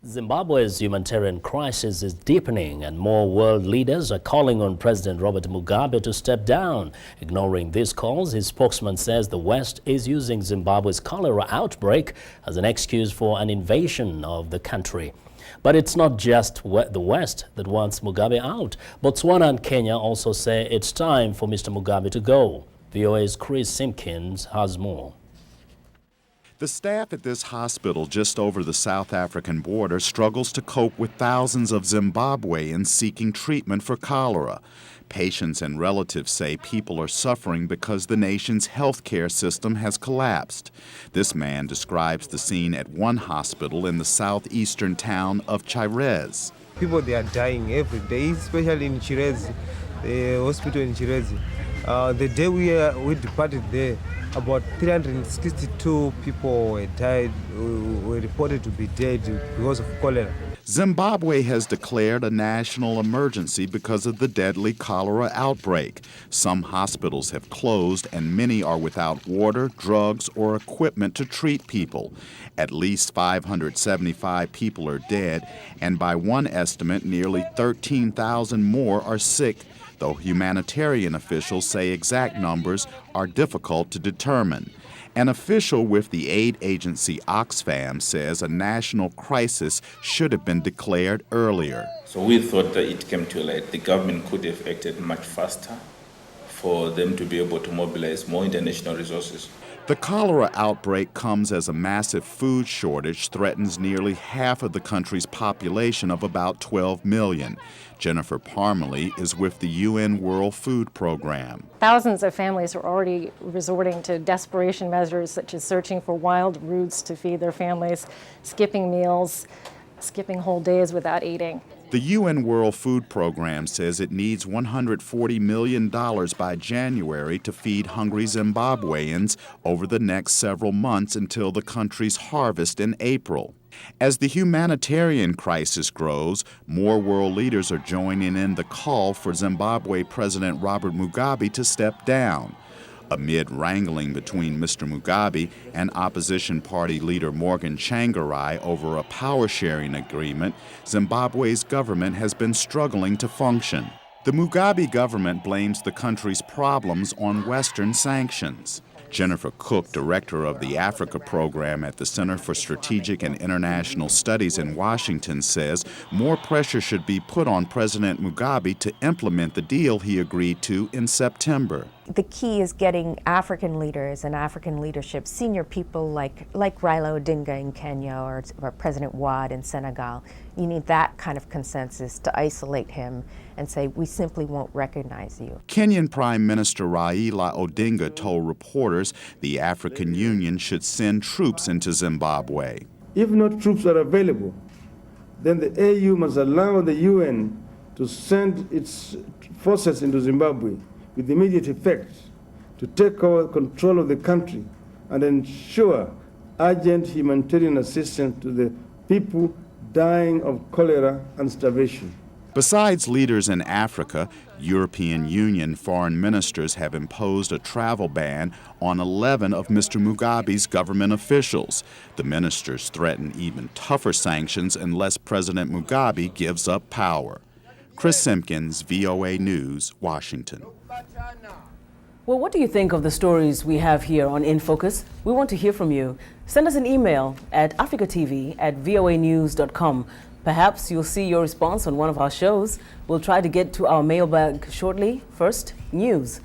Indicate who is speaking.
Speaker 1: Zimbabwe's humanitarian crisis is deepening and more world leaders are calling on President Robert Mugabe to step down. Ignoring these calls, his spokesman says the West is using Zimbabwe's cholera outbreak as an excuse for an invasion of the country. But it's not just the West that wants Mugabe out. Botswana and Kenya also say it's time for Mr. Mugabe to go. VOA's Chris Simpkins has more.
Speaker 2: The staff at this hospital just over the South African border struggles to cope with thousands of Zimbabweans seeking treatment for cholera. Patients and relatives say people are suffering because the nation's healthcare system has collapsed. This man describes the scene at one hospital in the southeastern town of Chires.
Speaker 3: People, they are dying every day, especially in Chires, the hospital in Chires. The day we departed there, about 362 people were reported to be dead because of cholera.
Speaker 2: Zimbabwe has declared a national emergency because of the deadly cholera outbreak. Some hospitals have closed and many are without water, drugs, or equipment to treat people. At least 575 people are dead, and by one estimate, nearly 13,000 more are sick, though humanitarian officials say exact numbers are difficult to determine. An official with the aid agency Oxfam says a national crisis should have been declared earlier.
Speaker 4: So we thought that it came too late. The government could have acted much faster for them to be able to mobilize more international resources.
Speaker 2: The cholera outbreak comes as a massive food shortage threatens nearly half of the country's population of about 12 million. Jennifer Parmalee is with the UN World Food Program.
Speaker 5: Thousands of families are already resorting to desperation measures such as searching for wild roots to feed their families, skipping meals, skipping whole days without eating.
Speaker 2: The UN World Food Program says it needs $140 million by January to feed hungry Zimbabweans over the next several months until the country's harvest in April. As the humanitarian crisis grows, more world leaders are joining in the call for Zimbabwe President Robert Mugabe to step down. Amid wrangling between Mr. Mugabe and opposition party leader Morgan Tsvangirai over a power-sharing agreement, Zimbabwe's government has been struggling to function. The Mugabe government blames the country's problems on Western sanctions. Jennifer Cook, director of the Africa program at the Center for Strategic and International Studies in Washington, says more pressure should be put on President Mugabe to implement the deal he agreed to in September.
Speaker 6: The key is getting African leaders and African leadership, senior people like Raila Odinga in Kenya or President Wade in Senegal. You need that kind of consensus to isolate him and say, we simply won't recognize you.
Speaker 2: Kenyan Prime Minister Raila Odinga told reporters the African Union should send troops into Zimbabwe.
Speaker 7: If no troops are available, then the AU must allow the UN to send its forces into Zimbabwe with immediate effect to take over control of the country and ensure urgent humanitarian assistance to the people dying of cholera and starvation.
Speaker 2: Besides leaders in Africa, European Union foreign ministers have imposed a travel ban on 11 of Mr. Mugabe's government officials. The ministers threaten even tougher sanctions unless President Mugabe gives up power. Chris Simpkins, VOA News, Washington.
Speaker 8: Well, what do you think of the stories we have here on In Focus? We want to hear from you. Send us an email at africatv@voanews.com. Perhaps you'll see your response on one of our shows. We'll try to get to our mailbag shortly. First, news.